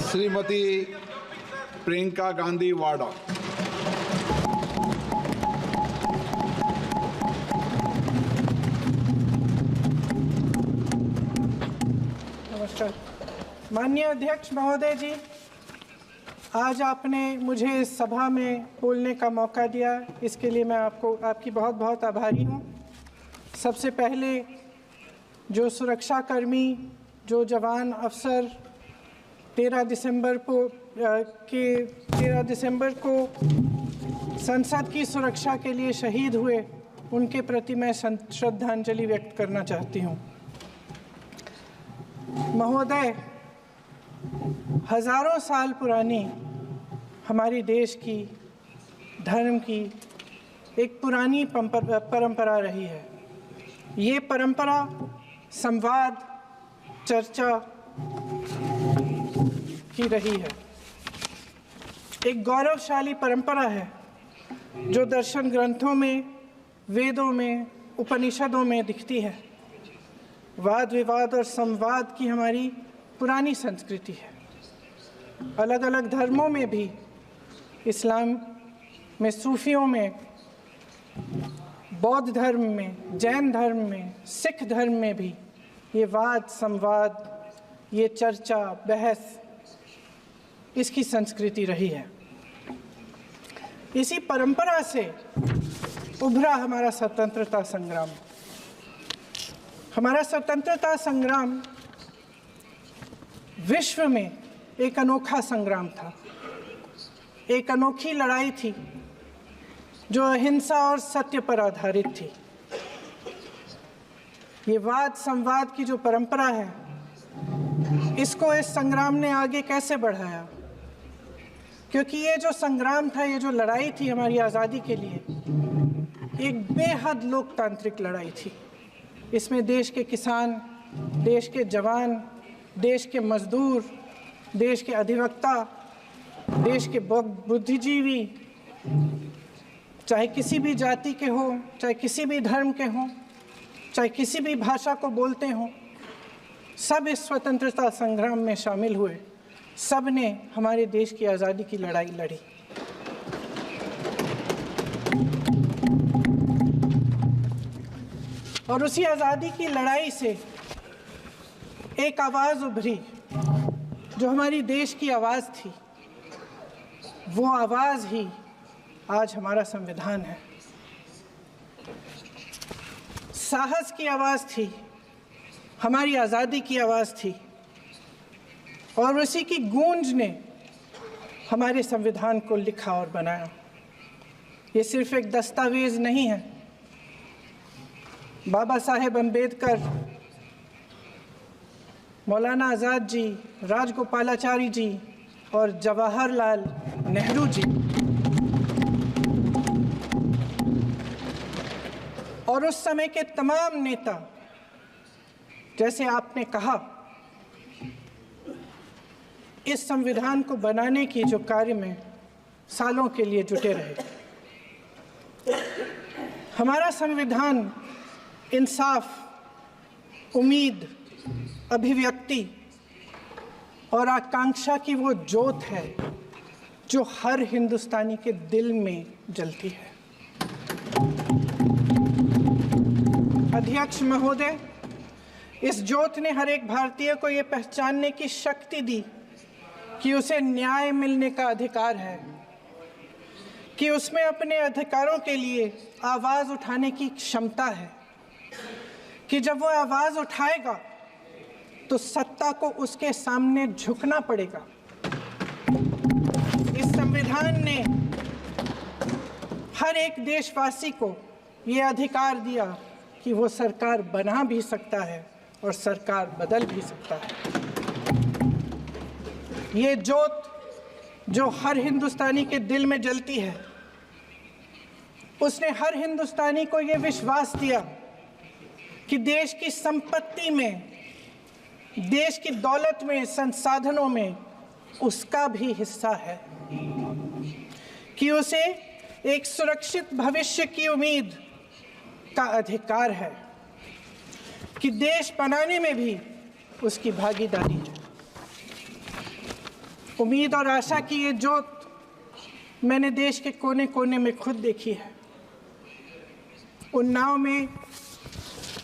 श्रीमती प्रियंका गांधी वाड़ा। नमस्कार। माननीय अध्यक्ष महोदय जी, आज आपने मुझे इस सभा में बोलने का मौका दिया, इसके लिए मैं आपकी बहुत बहुत आभारी हूँ। सबसे पहले जो सुरक्षाकर्मी, जो जवान अफसर 13 दिसंबर को संसद की सुरक्षा के लिए शहीद हुए, उनके प्रति मैं श्रद्धांजलि व्यक्त करना चाहती हूँ। महोदय, हजारों साल पुरानी हमारी देश की, धर्म की एक पुरानी परंपरा रही है। ये परंपरा संवाद, चर्चा की रही है। एक गौरवशाली परंपरा है जो दर्शन ग्रंथों में, वेदों में, उपनिषदों में दिखती है। वाद विवाद और संवाद की हमारी पुरानी संस्कृति है। अलग अलग धर्मों में भी, इस्लाम में, सूफियों में, बौद्ध धर्म में, जैन धर्म में, सिख धर्म में भी ये वाद संवाद, ये चर्चा बहस, इसकी संस्कृति रही है। इसी परंपरा से उभरा हमारा स्वतंत्रता संग्राम। हमारा स्वतंत्रता संग्राम विश्व में एक अनोखा संग्राम था, एक अनोखी लड़ाई थी जो अहिंसा और सत्य पर आधारित थी। ये वाद संवाद की जो परंपरा है, इसको इस संग्राम ने आगे कैसे बढ़ाया? क्योंकि ये जो संग्राम था, ये जो लड़ाई थी हमारी आज़ादी के लिए, एक बेहद लोकतांत्रिक लड़ाई थी। इसमें देश के किसान, देश के जवान, देश के मजदूर, देश के अधिवक्ता, देश के बुद्धिजीवी, चाहे किसी भी जाति के हों, चाहे किसी भी धर्म के हों, चाहे किसी भी भाषा को बोलते हों, सब इस स्वतंत्रता संग्राम में शामिल हुए। सब ने हमारे देश की आज़ादी की लड़ाई लड़ी। और उसी आज़ादी की लड़ाई से एक आवाज़ उभरी जो हमारी देश की आवाज़ थी। वो आवाज़ ही आज हमारा संविधान है। साहस की आवाज़ थी, हमारी आज़ादी की आवाज़ थी, और उसी की गूंज ने हमारे संविधान को लिखा और बनाया। ये सिर्फ एक दस्तावेज नहीं है। बाबा साहेब अम्बेडकर, मौलाना आज़ाद जी, राजगोपालाचारी जी और जवाहरलाल नेहरू जी और उस समय के तमाम नेता, जैसे आपने कहा, इस संविधान को बनाने की जो कार्य में सालों के लिए जुटे रहे। हमारा संविधान इंसाफ, उम्मीद, अभिव्यक्ति और आकांक्षा की वो ज्योत है जो हर हिंदुस्तानी के दिल में जलती है। अध्यक्ष महोदय, इस ज्योत ने हर एक भारतीय को ये पहचानने की शक्ति दी कि उसे न्याय मिलने का अधिकार है, कि उसमें अपने अधिकारों के लिए आवाज़ उठाने की क्षमता है, कि जब वो आवाज़ उठाएगा तो सत्ता को उसके सामने झुकना पड़ेगा। इस संविधान ने हर एक देशवासी को ये अधिकार दिया कि वो सरकार बना भी सकता है और सरकार बदल भी सकता है। ये ज्योत जो हर हिंदुस्तानी के दिल में जलती है, उसने हर हिंदुस्तानी को ये विश्वास दिया कि देश की संपत्ति में, देश की दौलत में, संसाधनों में उसका भी हिस्सा है, कि उसे एक सुरक्षित भविष्य की उम्मीद का अधिकार है, कि देश बनाने में भी उसकी भागीदारी है। उम्मीद और आशा की ये ज्योत मैंने देश के कोने कोने में खुद देखी है। उन्नाव में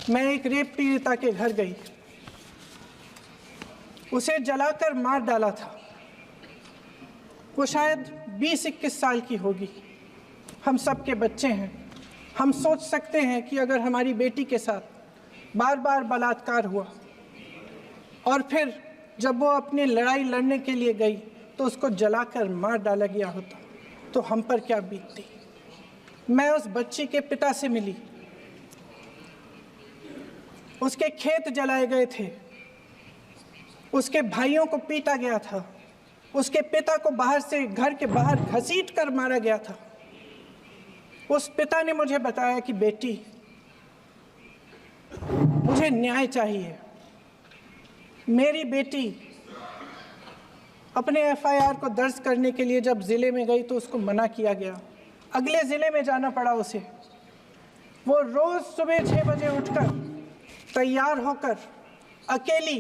मैं एक रेप पीड़िता के घर गई, उसे जलाकर मार डाला था। वो शायद 20-21 साल की होगी। हम सब के बच्चे हैं। हम सोच सकते हैं कि अगर हमारी बेटी के साथ बार बार बलात्कार हुआ और फिर जब वो अपनी लड़ाई लड़ने के लिए गई तो उसको जलाकर मार डाला गया होता तो हम पर क्या बीतती। मैं उस बच्ची के पिता से मिली। उसके खेत जलाए गए थे, उसके भाइयों को पीटा गया था, उसके पिता को बाहर से घर के बाहर घसीट कर मारा गया था। उस पिता ने मुझे बताया कि बेटी, मुझे न्याय चाहिए। मेरी बेटी अपने एफआईआर को दर्ज करने के लिए जब ज़िले में गई तो उसको मना किया गया। अगले ज़िले में जाना पड़ा उसे। वो रोज़ सुबह 6 बजे उठकर तैयार होकर अकेली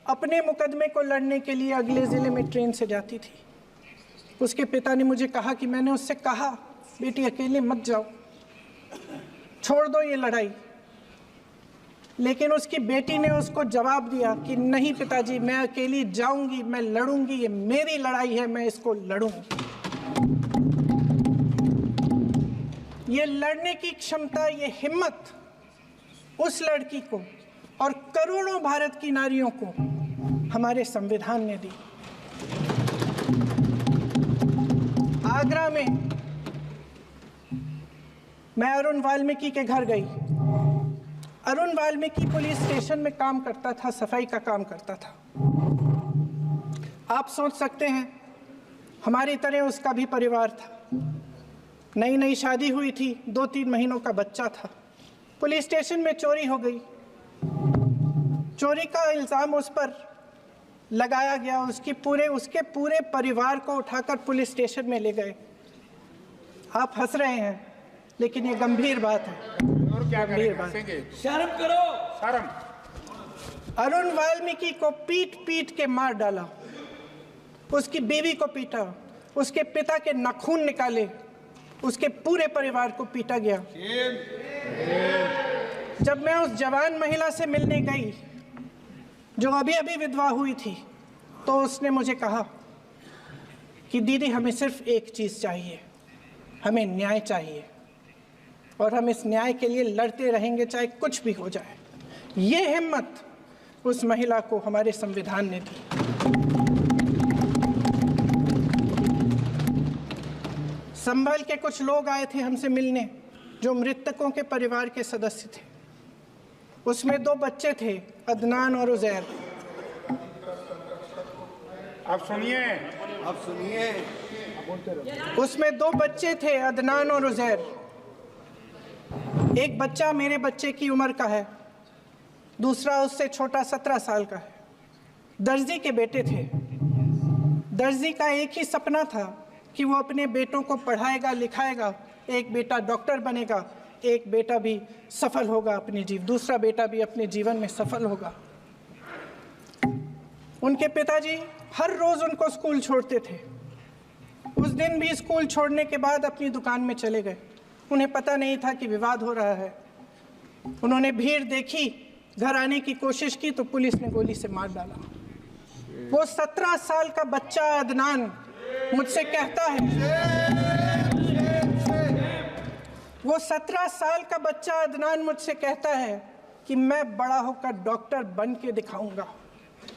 अपने मुकदमे को लड़ने के लिए अगले ज़िले में ट्रेन से जाती थी। उसके पिता ने मुझे कहा कि मैंने उससे कहा, बेटी अकेले मत जाओ, छोड़ दो ये लड़ाई। लेकिन उसकी बेटी ने उसको जवाब दिया कि नहीं पिताजी, मैं अकेली जाऊंगी, मैं लड़ूंगी, ये मेरी लड़ाई है, मैं इसको लड़ूंगी। ये लड़ने की क्षमता, ये हिम्मत उस लड़की को और करोड़ों भारत की नारियों को हमारे संविधान ने दी। आगरा में मैं अरुण वाल्मीकि के घर गई। अरुण वाल्मीकि पुलिस स्टेशन में काम करता था, सफाई का काम करता था। आप सोच सकते हैं हमारी तरह उसका भी परिवार था। नई नई शादी हुई थी, 2-3 महीनों का बच्चा था। पुलिस स्टेशन में चोरी हो गई। चोरी का इल्ज़ाम उस पर लगाया गया। उसके पूरे परिवार को उठाकर पुलिस स्टेशन में ले गए। आप हंस रहे हैं, लेकिन ये गंभीर बात है। और क्या गंभीर बात। शर्म करो, शर्म। अरुण वाल्मीकि को पीट पीट के मार डाला, उसकी बीवी को पीटा, उसके पिता के नाखून निकाले, उसके पूरे परिवार को पीटा गया। जब मैं उस जवान महिला से मिलने गई जो अभी अभी विधवा हुई थी, तो उसने मुझे कहा कि दीदी, हमें सिर्फ एक चीज़ चाहिए, हमें न्याय चाहिए और हम इस न्याय के लिए लड़ते रहेंगे, चाहे कुछ भी हो जाए। ये हिम्मत उस महिला को हमारे संविधान ने दी। संभल के कुछ लोग आए थे हमसे मिलने जो मृतकों के परिवार के सदस्य थे। उसमें 2 बच्चे थे, अदनान और उजैर। आप सुनिए। उसमें 2 बच्चे थे, अदनान और उजैर। एक बच्चा मेरे बच्चे की उम्र का है, दूसरा उससे छोटा 17 साल का है। दर्जी के बेटे थे। दर्जी का एक ही सपना था कि वो अपने बेटों को पढ़ाएगा, लिखाएगा। एक बेटा डॉक्टर बनेगा, एक बेटा भी सफल होगा दूसरा बेटा भी अपने जीवन में सफल होगा। उनके पिताजी हर रोज उनको स्कूल छोड़ते थे। उस दिन भी स्कूल छोड़ने के बाद अपनी दुकान में चले गए। उन्हें पता नहीं था कि विवाद हो रहा है। उन्होंने भीड़ देखी, घर आने की कोशिश की तो पुलिस ने गोली से मार डाला। वो 17 साल का बच्चा अदनान मुझसे कहता है, वो 17 साल का बच्चा अदनान मुझसे कहता है कि मैं बड़ा होकर डॉक्टर बन के दिखाऊंगा,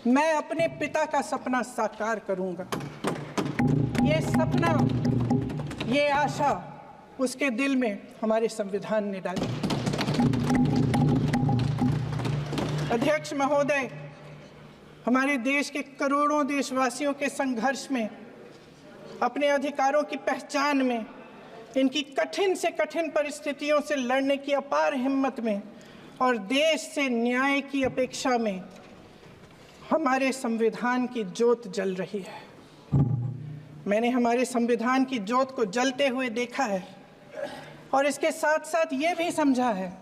मैं अपने पिता का सपना साकार करूंगा। ये सपना, ये आशा उसके दिल में हमारे संविधान ने डाली। अध्यक्ष महोदय, हमारे देश के करोड़ों देशवासियों के संघर्ष में, अपने अधिकारों की पहचान में, इनकी कठिन से कठिन परिस्थितियों से लड़ने की अपार हिम्मत में और देश से न्याय की अपेक्षा में हमारे संविधान की ज्योत जल रही है। मैंने हमारे संविधान की ज्योत को जलते हुए देखा है और इसके साथ साथ ये भी समझा है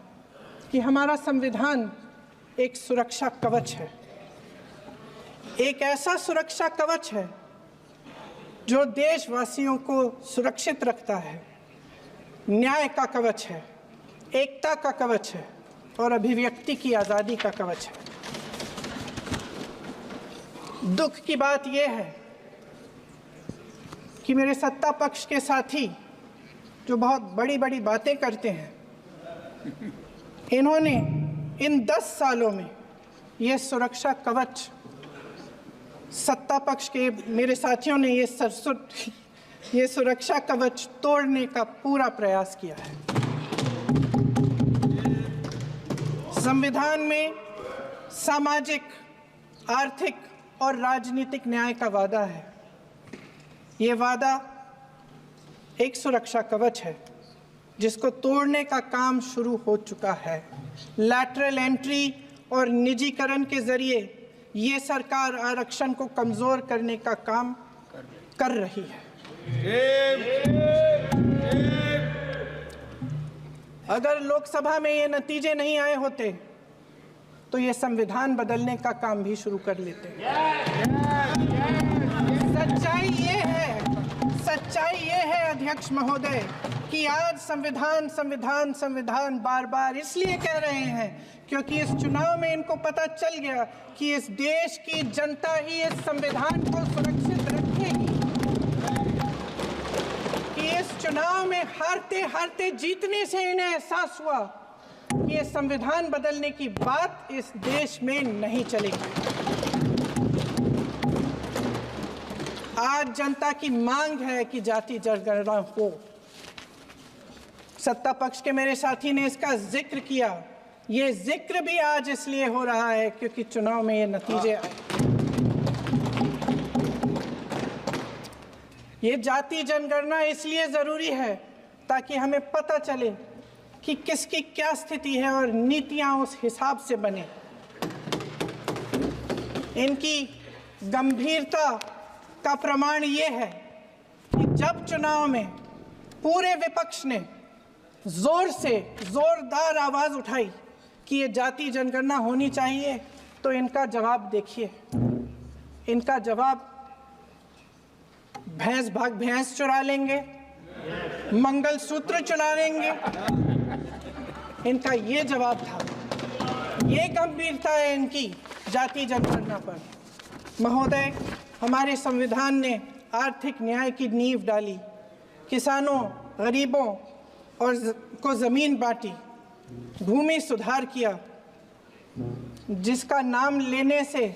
कि हमारा संविधान एक सुरक्षा कवच है। एक ऐसा सुरक्षा कवच है जो देशवासियों को सुरक्षित रखता है, न्याय का कवच है, एकता का कवच है और अभिव्यक्ति की आज़ादी का कवच है। दुख की बात यह है कि मेरे सत्ता पक्ष के साथी जो बहुत बड़ी बड़ी बातें करते हैं, इन्होंने इन 10 सालों में ये सुरक्षा कवच, सत्ता पक्ष के मेरे साथियों ने ये सुरक्षा कवच तोड़ने का पूरा प्रयास किया है। संविधान में सामाजिक, आर्थिक और राजनीतिक न्याय का वादा है। ये वादा एक सुरक्षा कवच है जिसको तोड़ने का काम शुरू हो चुका है। लैटरल एंट्री और निजीकरण के जरिए ये सरकार आरक्षण को कमजोर करने का काम कर रही है। अगर लोकसभा में ये नतीजे नहीं आए होते तो ये संविधान बदलने का काम भी शुरू कर लेते। सच्चाई ये है अध्यक्ष महोदय कि आज संविधान बार बार इसलिए कह रहे हैं क्योंकि इस चुनाव में इनको पता चल गया कि इस देश की जनता ही इस संविधान को सुरक्षित रखेगी, कि इस चुनाव में हारते हारते जीतने से इन्हें एहसास हुआ कि ये संविधान बदलने की बात इस देश में नहीं चलेगी। आज जनता की मांग है कि जाति जनगणना हो। सत्ता पक्ष के मेरे साथी ने इसका जिक्र किया। ये जिक्र भी आज इसलिए हो रहा है क्योंकि चुनाव में ये नतीजे आए। ये जाति जनगणना इसलिए जरूरी है ताकि हमें पता चले कि किसकी क्या स्थिति है और नीतियां उस हिसाब से बने। इनकी गंभीरता का प्रमाण ये है कि जब चुनाव में पूरे विपक्ष ने जोरदार आवाज उठाई कि ये जाति जनगणना होनी चाहिए, तो इनका जवाब देखिए। इनका जवाब भैंस भाग भैंस चुरा लेंगे, मंगलसूत्र चुरा लेंगे, इनका ये जवाब था। ये गंभीरता है इनकी जाति जनगणना पर। महोदय, हमारे संविधान ने आर्थिक न्याय की नींव डाली, किसानों, गरीबों और को जमीन बांटी, भूमि सुधार किया, जिसका नाम लेने से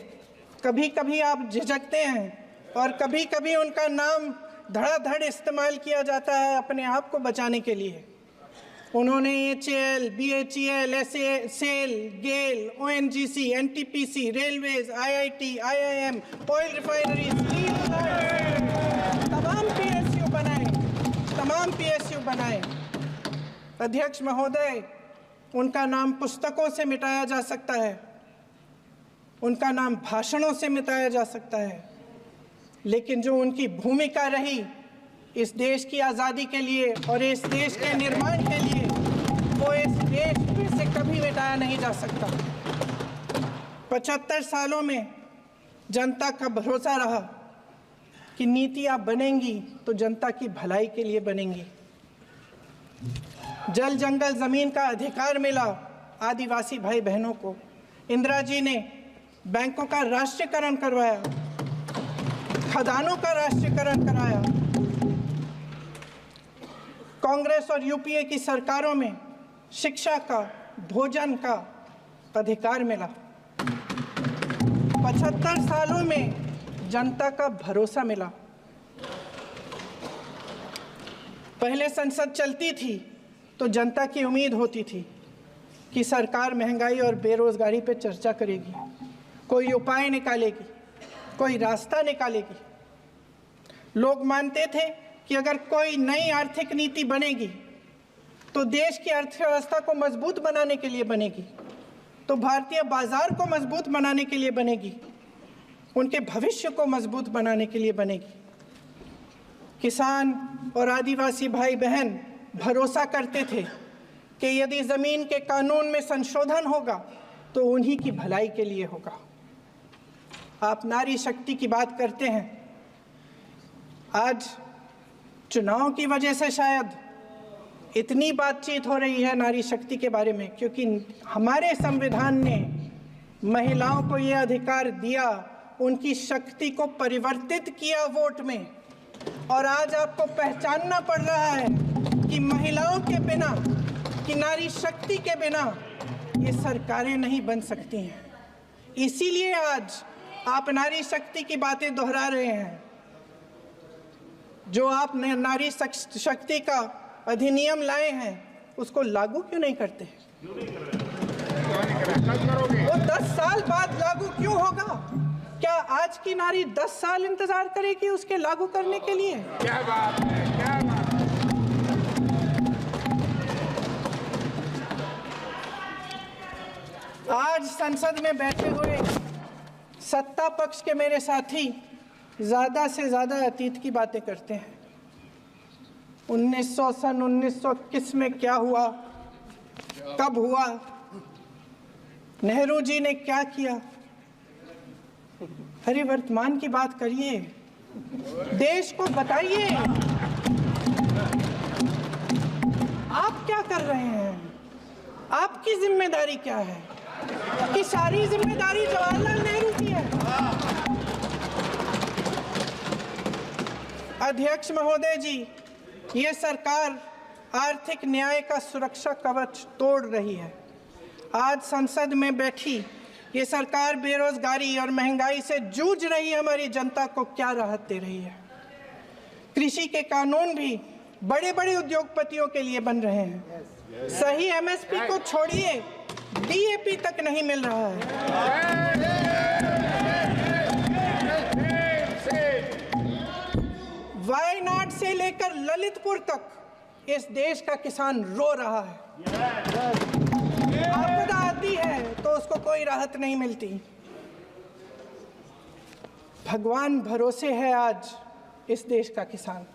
कभी कभी आप झिझकते हैं और कभी कभी उनका नाम धड़ाधड़ इस्तेमाल किया जाता है अपने आप को बचाने के लिए। उन्होंने HAL, BHEL, SAIL, GAIL, ONGC, NTPC, railways, IIT, IIM, oil refineries, तमाम PSU बनाए। अध्यक्ष महोदय, उनका नाम पुस्तकों से मिटाया जा सकता है, उनका नाम भाषणों से मिटाया जा सकता है, लेकिन जो उनकी भूमिका रही इस देश की आज़ादी के लिए और इस देश के निर्माण के लिए, वो इस देश से कभी मिटाया नहीं जा सकता। 75 सालों में जनता का भरोसा रहा कि नीतियाँ बनेंगी तो जनता की भलाई के लिए बनेंगी। जल जंगल जमीन का अधिकार मिला आदिवासी भाई बहनों को। इंदिरा जी ने बैंकों का राष्ट्रीयकरण करवाया, खदानों का राष्ट्रीयकरण कराया। कांग्रेस और यूपीए की सरकारों में शिक्षा का, भोजन का अधिकार मिला। 75 सालों में जनता का भरोसा मिला। पहले संसद चलती थी तो जनता की उम्मीद होती थी कि सरकार महंगाई और बेरोजगारी पर चर्चा करेगी, कोई उपाय निकालेगी, कोई रास्ता निकालेगी। लोग मानते थे कि अगर कोई नई आर्थिक नीति बनेगी तो देश की अर्थव्यवस्था को मजबूत बनाने के लिए बनेगी, तो भारतीय बाजार को मजबूत बनाने के लिए बनेगी, उनके भविष्य को मजबूत बनाने के लिए बनेगी। किसान और आदिवासी भाई बहन भरोसा करते थे कि यदि ज़मीन के कानून में संशोधन होगा तो उन्हीं की भलाई के लिए होगा। आप नारी शक्ति की बात करते हैं, आज चुनाव की वजह से शायद इतनी बातचीत हो रही है नारी शक्ति के बारे में, क्योंकि हमारे संविधान ने महिलाओं को ये अधिकार दिया, उनकी शक्ति को परिवर्तित किया वोट में। और आज आपको पहचानना पड़ रहा है कि महिलाओं के बिना, कि नारी शक्ति के बिना ये सरकारें नहीं बन सकती हैं। इसीलिए आज आप नारी शक्ति की बातें दोहरा रहे हैं। जो आप नारी शक्ति का अधिनियम लाए हैं उसको लागू क्यों नहीं करते? वो 10 साल बाद लागू क्यों होगा? क्या आज की नारी 10 साल इंतजार करेगी उसके लागू करने के लिए? क्या बात है, क्या बात है। आज संसद में बैठे हुए सत्ता पक्ष के मेरे साथी ज्यादा से ज्यादा अतीत की बातें करते हैं। 1921 में क्या हुआ, कब हुआ, नेहरू जी ने क्या किया। अरे वर्तमान की बात करिए, देश को बताइए आप क्या कर रहे हैं, आपकी जिम्मेदारी क्या है? कि सारी जिम्मेदारी जवाहरलाल नेहरू की है। अध्यक्ष महोदय जी, ये सरकार आर्थिक न्याय का सुरक्षा कवच तोड़ रही है। आज संसद में बैठी ये सरकार बेरोजगारी और महंगाई से जूझ रही हमारी जनता को क्या राहत दे रही है? कृषि के कानून भी बड़े बड़े उद्योगपतियों के लिए बन रहे हैं। सही एमएसपी को छोड़िए, डीएपी तक नहीं मिल रहा है। वायनाड से लेकर ललितपुर तक इस देश का किसान रो रहा है। आपदा आती है तो उसको कोई राहत नहीं मिलती। भगवान भरोसे है आज इस देश का किसान,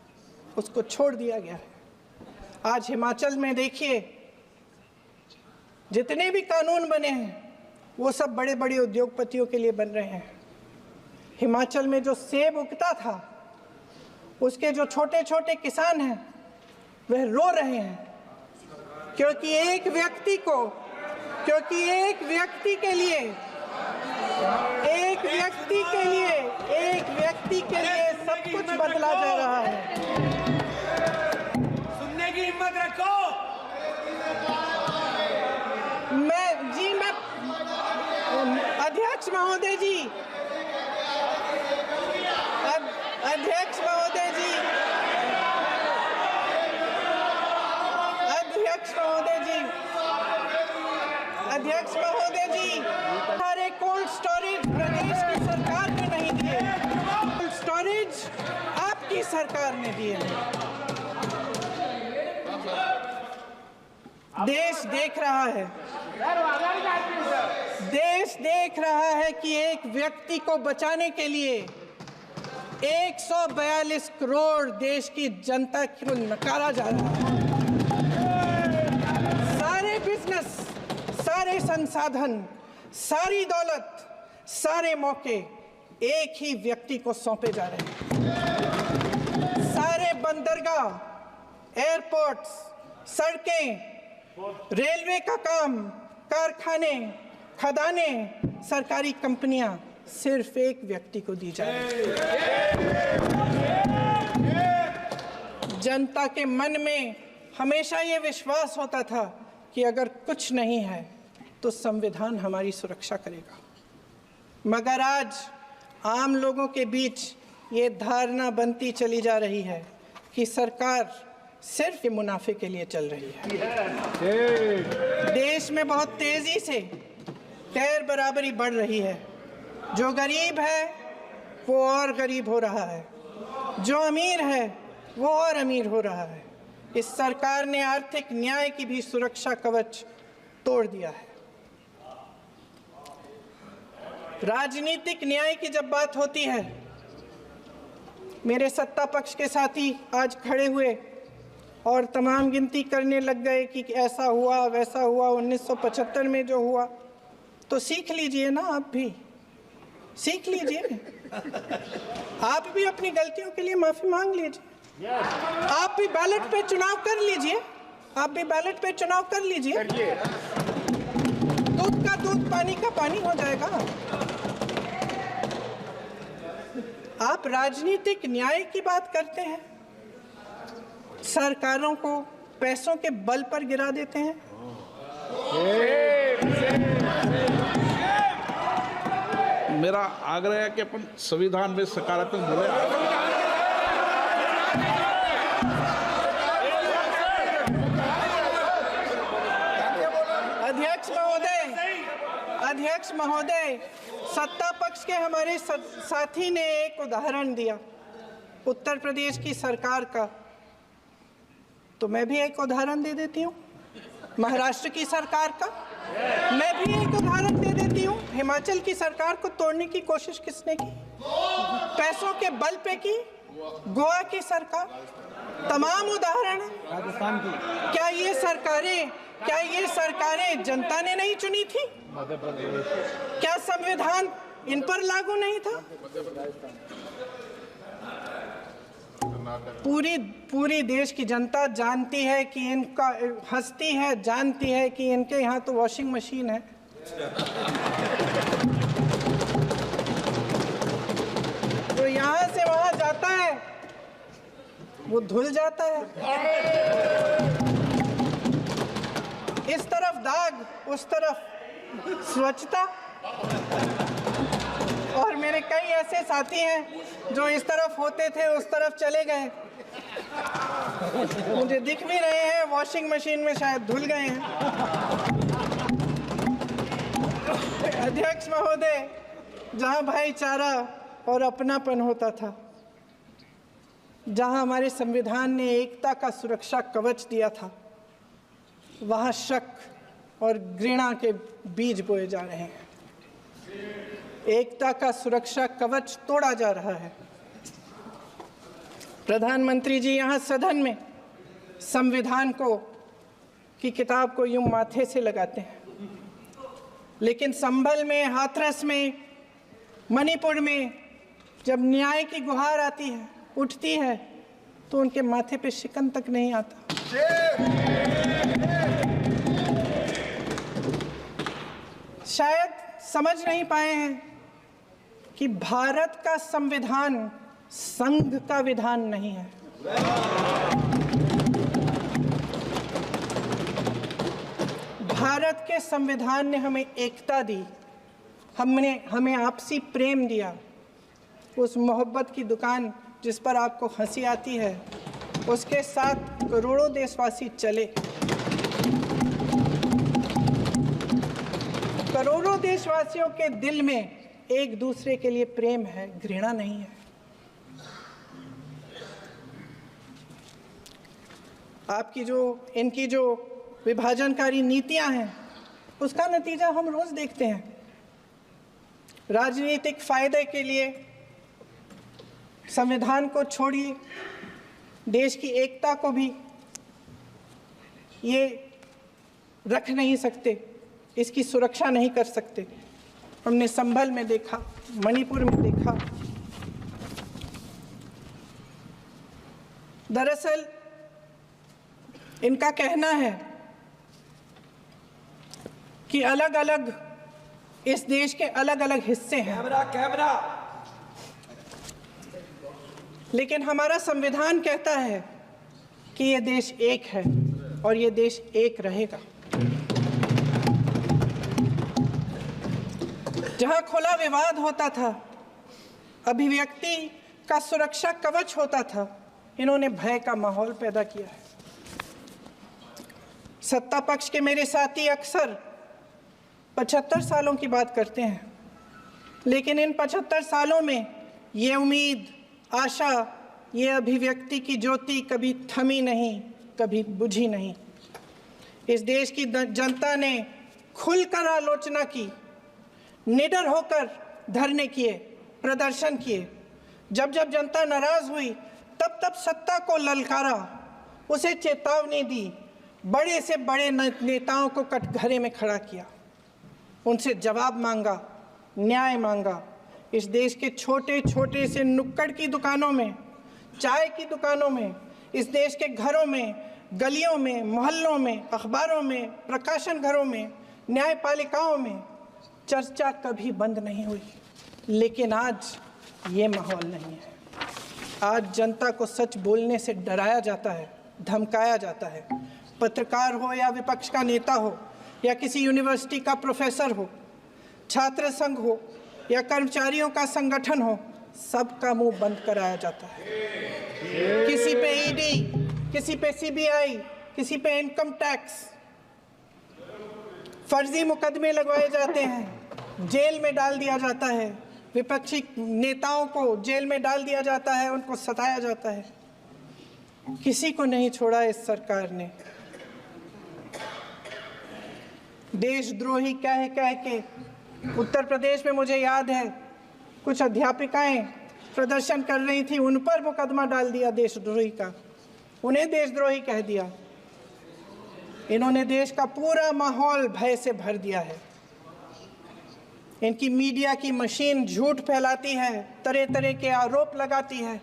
उसको छोड़ दिया गया है। आज हिमाचल में देखिए, जितने भी कानून बने हैं वो सब बड़े बड़े उद्योगपतियों के लिए बन रहे हैं। हिमाचल में जो सेब उगता था उसके जो छोटे छोटे किसान हैं वह रो रहे हैं, क्योंकि एक व्यक्ति के लिए सब कुछ बदला जा रहा है। सुनने की हिम्मत रखो। अध्यक्ष महोदय जी, अध्यक्ष महोदय जी, सारे कोल्ड स्टोरेज प्रदेश की सरकार ने नहीं दिए, कोल्ड स्टोरेज आपकी सरकार ने दिए। देश देख रहा है कि एक व्यक्ति को बचाने के लिए 142 करोड़ देश की जनता को नकारा जा रहा है। सारे बिजनेस, सारे संसाधन, सारी दौलत, सारे मौके एक ही व्यक्ति को सौंपे जा रहे हैं। सारे बंदरगाह, एयरपोर्ट्स, सड़कें, रेलवे का काम, कारखाने, खदाने, सरकारी कंपनियां सिर्फ एक व्यक्ति को दी जा रही है। जनता के मन में हमेशा ये विश्वास होता था कि अगर कुछ नहीं है तो संविधान हमारी सुरक्षा करेगा, मगर आज आम लोगों के बीच ये धारणा बनती चली जा रही है कि सरकार सिर्फ मुनाफे के लिए चल रही है। देश में बहुत तेजी से गैर बराबरी बढ़ रही है। जो गरीब है वो और गरीब हो रहा है, जो अमीर है वो और अमीर हो रहा है। इस सरकार ने आर्थिक न्याय की भी सुरक्षा कवच तोड़ दिया है। राजनीतिक न्याय की जब बात होती है, मेरे सत्ता पक्ष के साथी आज खड़े हुए और तमाम गिनती करने लग गए कि ऐसा हुआ वैसा हुआ, 1975 में जो हुआ, तो सीख लीजिए ना आप भी। सीख लीजिए, आप भी अपनी गलतियों के लिए माफी मांग लीजिए, आप भी बैलेट पे चुनाव कर लीजिए, आप भी बैलेट पे चुनाव कर लीजिए, दूध का दूध पानी का पानी हो जाएगा। आप राजनीतिक न्याय की बात करते हैं, सरकारों को पैसों के बल पर गिरा देते हैं। मेरा आग्रह है कि अपन संविधान में सकारात्मक बोले। अध्यक्ष महोदय, सत्ता पक्ष के हमारे साथी ने एक उदाहरण दिया उत्तर प्रदेश की सरकार का, तो मैं भी एक उदाहरण दे देती हूँ महाराष्ट्र की सरकार का, मैं भी एक उदाहरण दे देती हूँ हिमाचल की सरकार को तोड़ने की कोशिश किसने की, पैसों के बल पे की, गोवा की सरकार, तमाम उदाहरण है। राजस्थान की क्या ये सरकारें जनता ने नहीं चुनी थी? क्या संविधान इन पर लागू नहीं था? पूरी देश की जनता जानती है कि इनका हंसती है, जानती है कि इनके यहाँ तो वॉशिंग मशीन है। तो यहाँ से वहाँ जाता है, वो धुल जाता है। इस तरफ दाग, उस तरफ स्वच्छता। और मेरे कई ऐसे साथी हैं जो इस तरफ होते थे उस तरफ चले गए, मुझे दिख भी रहे हैं, वॉशिंग मशीन में शायद धुल गए हैं। अध्यक्ष महोदय, जहां भाईचारा और अपनापन होता था, जहां हमारे संविधान ने एकता का सुरक्षा कवच दिया था, वहां शक और घृणा के बीज बोए जा रहे हैं। एकता का सुरक्षा कवच तोड़ा जा रहा है। प्रधानमंत्री जी यहाँ सदन में संविधान की किताब को यूं माथे से लगाते हैं, लेकिन संभल में, हाथरस में, मणिपुर में जब न्याय की गुहार आती है, उठती है, तो उनके माथे पे शिकन तक नहीं आता। शायद समझ नहीं पाए हैं कि भारत का संविधान संघ का विधान नहीं है। भारत के संविधान ने हमें एकता दी, हमें आपसी प्रेम दिया। उस मोहब्बत की दुकान जिस पर आपको हंसी आती है, उसके साथ करोड़ों देशवासी चले। करोड़ों देशवासियों के दिल में एक दूसरे के लिए प्रेम है, घृणा नहीं है। इनकी जो विभाजनकारी नीतियां हैं, उसका नतीजा हम रोज देखते हैं। राजनीतिक फायदे के लिए संविधान को छोड़िए, देश की एकता को भी ये रख नहीं सकते, इसकी सुरक्षा नहीं कर सकते। हमने संभल में देखा, मणिपुर में देखा। दरअसल इनका कहना है कि अलग अलग इस देश के अलग अलग हिस्से हैं, कैमरा। लेकिन हमारा संविधान कहता है कि ये देश एक है और ये देश एक रहेगा। जहां खुला विवाद होता था, अभिव्यक्ति का सुरक्षा कवच होता था, इन्होंने भय का माहौल पैदा किया है। सत्ता पक्ष के मेरे साथी अक्सर 75 सालों की बात करते हैं, लेकिन इन 75 सालों में ये उम्मीद, आशा, ये अभिव्यक्ति की ज्योति कभी थमी नहीं, कभी बुझी नहीं। इस देश की जनता ने खुलकर आलोचना की, निडर होकर धरने किए, प्रदर्शन किए। जब जब जनता नाराज हुई, तब तब सत्ता को ललकारा, उसे चेतावनी दी, बड़े से बड़े नेताओं को कटघरे में खड़ा किया, उनसे जवाब मांगा, न्याय मांगा। इस देश के छोटे छोटे से नुक्कड़ की दुकानों में, चाय की दुकानों में, इस देश के घरों में, गलियों में, मोहल्लों में, अखबारों में, प्रकाशन घरों में, न्यायपालिकाओं में चर्चा कभी बंद नहीं हुई। लेकिन आज ये माहौल नहीं है। आज जनता को सच बोलने से डराया जाता है, धमकाया जाता है। पत्रकार हो या विपक्ष का नेता हो या किसी यूनिवर्सिटी का प्रोफेसर हो, छात्र संघ हो या कर्मचारियों का संगठन हो, सबका मुंह बंद कराया जाता है। किसी पे ईडी, किसी पे सीबीआई, किसी पे इनकम टैक्स, फर्जी मुकदमे लगवाए जाते हैं, जेल में डाल दिया जाता है, विपक्षी नेताओं को जेल में डाल दिया जाता है, उनको सताया जाता है। किसी को नहीं छोड़ा इस सरकार ने। देशद्रोही कह के उत्तर प्रदेश में मुझे याद है कुछ अध्यापिकाएं प्रदर्शन कर रही थी, उन पर मुकदमा डाल दिया देशद्रोही का, उन्हें देशद्रोही कह दिया। इन्होंने देश का पूरा माहौल भय से भर दिया है। इनकी मीडिया की मशीन झूठ फैलाती है, तरह तरह के आरोप लगाती है,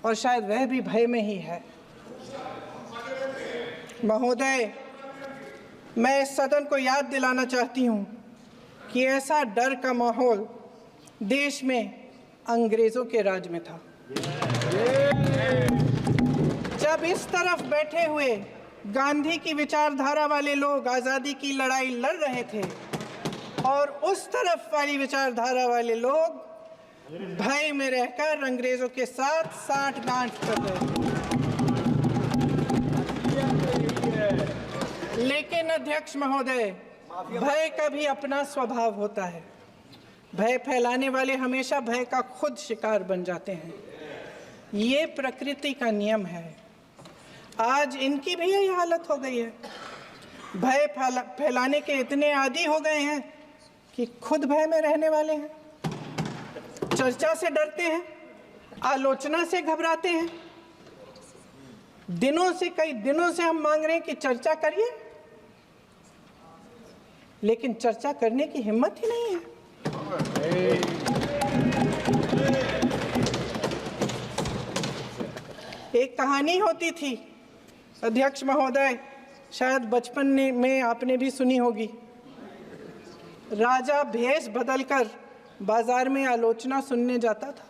और शायद वह भी भय में ही है। महोदय, मैं इस सदन को याद दिलाना चाहती हूँ कि ऐसा डर का माहौल देश में अंग्रेजों के राज में था। जब इस तरफ बैठे हुए गांधी की विचारधारा वाले लोग आज़ादी की लड़ाई लड़ रहे थे और उस तरफ वाली विचारधारा वाले लोग भय में रहकर अंग्रेजों के साथ साठ-गांठ कर रहे थे। लेकिन अध्यक्ष महोदय, भय का भी अपना स्वभाव होता है। भय फैलाने वाले हमेशा भय का खुद शिकार बन जाते हैं। ये प्रकृति का नियम है। आज इनकी भी यही हालत हो गई है। भय फैलाने के इतने आदी हो गए हैं कि खुद भय में रहने वाले हैं, चर्चा से डरते हैं, आलोचना से घबराते हैं। कई दिनों से हम मांग रहे हैं कि चर्चा करिए, लेकिन चर्चा करने की हिम्मत ही नहीं है। एक कहानी होती थी अध्यक्ष महोदय, शायद बचपन में आपने भी सुनी होगी। राजा भेष बदलकर बाजार में आलोचना सुनने जाता था।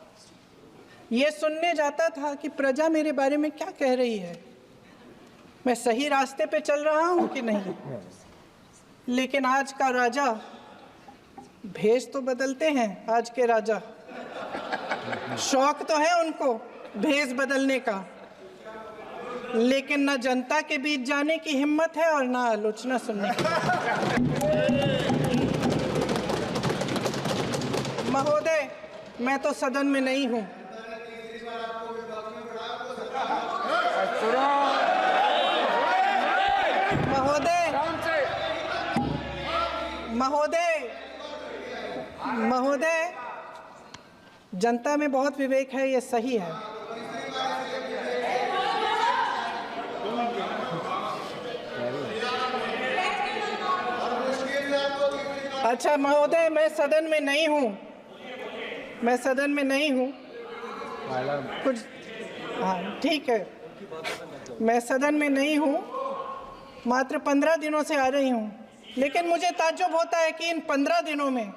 ये सुनने जाता था कि प्रजा मेरे बारे में क्या कह रही है, मैं सही रास्ते पे चल रहा हूँ कि नहीं। लेकिन आज का राजा, भेष तो बदलते हैं आज के राजा, शौक तो है उनको भेष बदलने का, लेकिन न जनता के बीच जाने की हिम्मत है और न आलोचना सुनने की। महोदय, मैं तो सदन में नहीं हूँ। महोदय, जनता में बहुत विवेक है, ये सही है। अच्छा महोदय, मैं सदन में नहीं हूँ, कुछ, हाँ ठीक है, मैं सदन में नहीं हूँ, मात्र 15 दिनों से आ रही हूँ। लेकिन मुझे ताज्जुब होता है कि इन 15 दिनों में